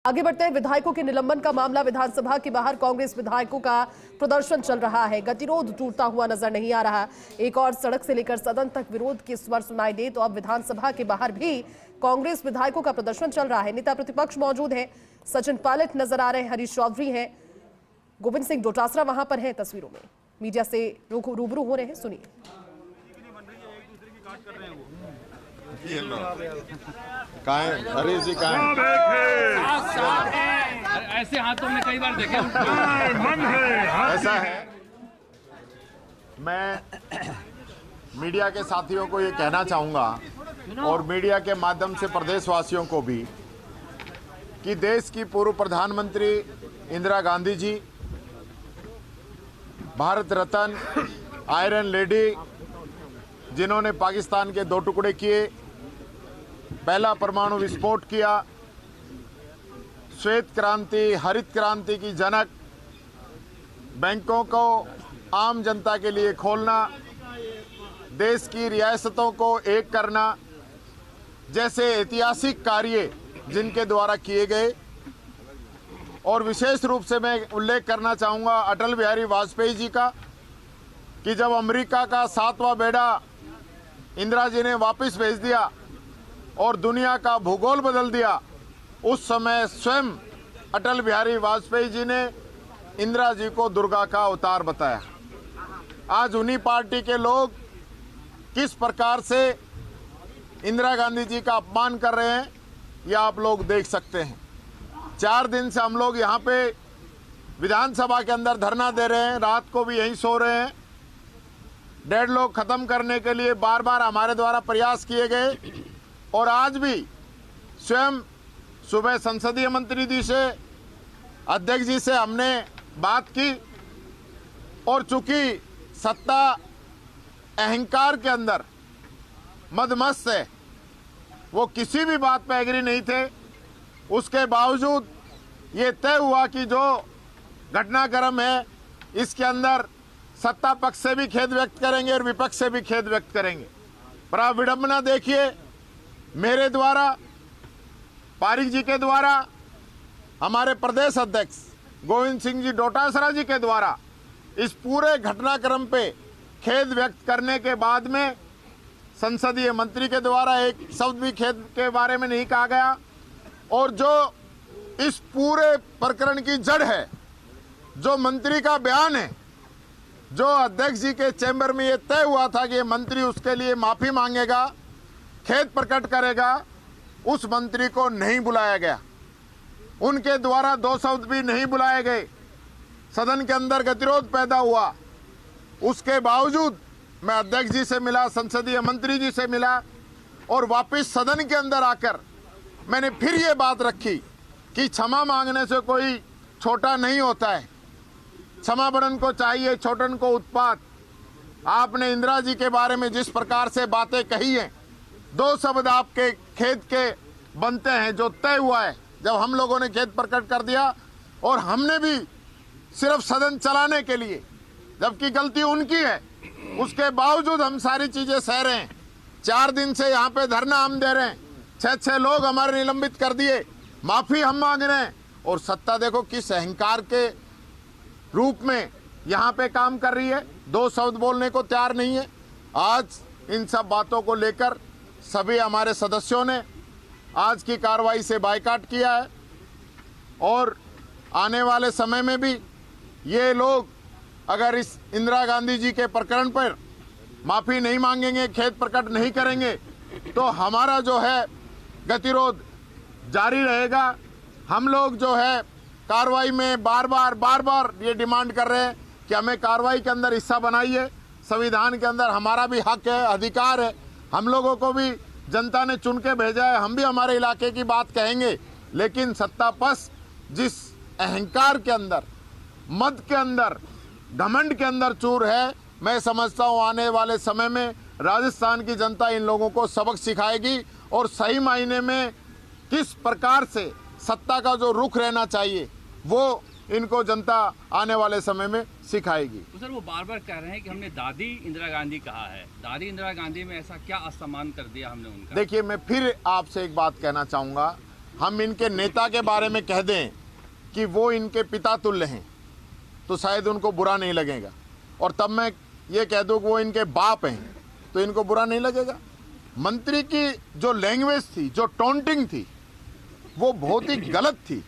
आगे बढ़ते हैं। विधायकों के निलंबन का मामला। विधानसभा के बाहर कांग्रेस विधायकों का प्रदर्शन चल रहा है। गतिरोध टूटता हुआ नजर नहीं आ रहा। एक और सड़क से लेकर सदन तक विरोध के स्वर सुनाई दे तो अब विधानसभा के बाहर भी कांग्रेस विधायकों का प्रदर्शन चल रहा है। नेता प्रतिपक्ष मौजूद है, सचिन पायलट नजर आ रहे हैं, हरीश चौधरी हैं, गोविंद सिंह डोटासरा वहां पर हैं तस्वीरों में, मीडिया से रूबरू हो रहे हैं। सुनिए। हरीश जी ऐसे हाथों में कई बार देखे ऐसा है। मैं मीडिया के साथियों को ये कहना चाहूंगा और मीडिया के माध्यम से प्रदेशवासियों को भी कि देश की पूर्व प्रधानमंत्री इंदिरा गांधी जी, भारत रत्न, आयरन लेडी, जिन्होंने पाकिस्तान के 2 टुकड़े किए, पहला परमाणु विस्फोट किया, श्वेत क्रांति, हरित क्रांति की जनक, बैंकों को आम जनता के लिए खोलना, देश की रियासतों को एक करना जैसे ऐतिहासिक कार्य जिनके द्वारा किए गए। और विशेष रूप से मैं उल्लेख करना चाहूँगा अटल बिहारी वाजपेयी जी का कि जब अमेरिका का 7वां बेड़ा इंदिरा जी ने वापस भेज दिया और दुनिया का भूगोल बदल दिया, उस समय स्वयं अटल बिहारी वाजपेयी जी ने इंदिरा जी को दुर्गा का अवतार बताया। आज उन्हीं पार्टी के लोग किस प्रकार से इंदिरा गांधी जी का अपमान कर रहे हैं, ये आप लोग देख सकते हैं। 4 दिन से हम लोग यहाँ पे विधानसभा के अंदर धरना दे रहे हैं, रात को भी यहीं सो रहे हैं। डेडलॉक खत्म करने के लिए बार बार हमारे द्वारा प्रयास किए गए और आज भी स्वयं सुबह संसदीय मंत्री जी से, अध्यक्ष जी से हमने बात की और चूंकि सत्ता अहंकार के अंदर मदमस्त है, वो किसी भी बात पर एग्री नहीं थे, उसके बावजूद ये तय हुआ कि जो घटनाक्रम है इसके अंदर सत्ता पक्ष से भी खेद व्यक्त करेंगे और विपक्ष से भी खेद व्यक्त करेंगे। पर आप विडंबना देखिए, मेरे द्वारा, पारिक जी के द्वारा, हमारे प्रदेश अध्यक्ष गोविंद सिंह जी डोटासरा जी के द्वारा इस पूरे घटनाक्रम पे खेद व्यक्त करने के बाद में संसदीय मंत्री के द्वारा एक शब्द भी खेद के बारे में नहीं कहा गया। और जो इस पूरे प्रकरण की जड़ है, जो मंत्री का बयान है, जो अध्यक्ष जी के चैम्बर में ये तय हुआ था कि ये मंत्री उसके लिए माफी मांगेगा, खेद प्रकट करेगा, उस मंत्री को नहीं बुलाया गया। उनके द्वारा 2 शब्द भी नहीं बुलाए गए। सदन के अंदर गतिरोध पैदा हुआ। उसके बावजूद मैं अध्यक्ष जी से मिला, संसदीय मंत्री जी से मिला और वापस सदन के अंदर आकर मैंने फिर ये बात रखी कि क्षमा मांगने से कोई छोटा नहीं होता है। क्षमा बड़न को चाहिए, छोटन को उत्पात। आपने इंदिरा जी के बारे में जिस प्रकार से बातें कही हैं, 2 शब्द आपके खेद के बनते हैं। जो तय हुआ है, जब हम लोगों ने खेद प्रकट कर दिया और हमने भी सिर्फ सदन चलाने के लिए, जबकि गलती उनकी है, उसके बावजूद हम सारी चीजें सह रहे हैं। 4 दिन से यहाँ पे धरना हम दे रहे हैं, 6 लोग हमारे निलंबित कर दिए, माफी हम मांग रहे हैं और सत्ता देखो किस अहंकार के रूप में यहाँ पे काम कर रही है। 2 शब्द बोलने को तैयार नहीं है। आज इन सब बातों को लेकर सभी हमारे सदस्यों ने आज की कार्रवाई से बायकॉट किया है और आने वाले समय में भी ये लोग अगर इस इंदिरा गांधी जी के प्रकरण पर माफी नहीं मांगेंगे, खेद प्रकट नहीं करेंगे, तो हमारा जो है गतिरोध जारी रहेगा। हम लोग जो है कार्रवाई में बार बार ये डिमांड कर रहे हैं कि हमें कार्रवाई के अंदर हिस्सा बनाइए। संविधान के अंदर हमारा भी हक है, अधिकार है। हम लोगों को भी जनता ने चुन के भेजा है, हम भी हमारे इलाके की बात कहेंगे। लेकिन सत्ता पक्ष जिस अहंकार के अंदर, मद के अंदर, घमंड के अंदर चूर है, मैं समझता हूँ आने वाले समय में राजस्थान की जनता इन लोगों को सबक सिखाएगी और सही मायने में किस प्रकार से सत्ता का जो रुख रहना चाहिए वो इनको जनता आने वाले समय में सिखाएगी। तो सर वो बार बार कह रहे हैं कि हमने दादी इंदिरा गांधी कहा है, दादी इंदिरा गांधी में ऐसा क्या असम्मान कर दिया हमने उनका? देखिए, मैं फिर आपसे एक बात कहना चाहूँगा, हम इनके नेता के बारे में कह दें कि वो इनके पिता तुल्य हैं तो शायद उनको बुरा नहीं लगेगा, और तब मैं ये कह दूं कि वो इनके बाप हैं तो इनको बुरा नहीं लगेगा। मंत्री की जो लैंग्वेज थी, जो टॉन्टिंग थी, वो बहुत ही गलत थी।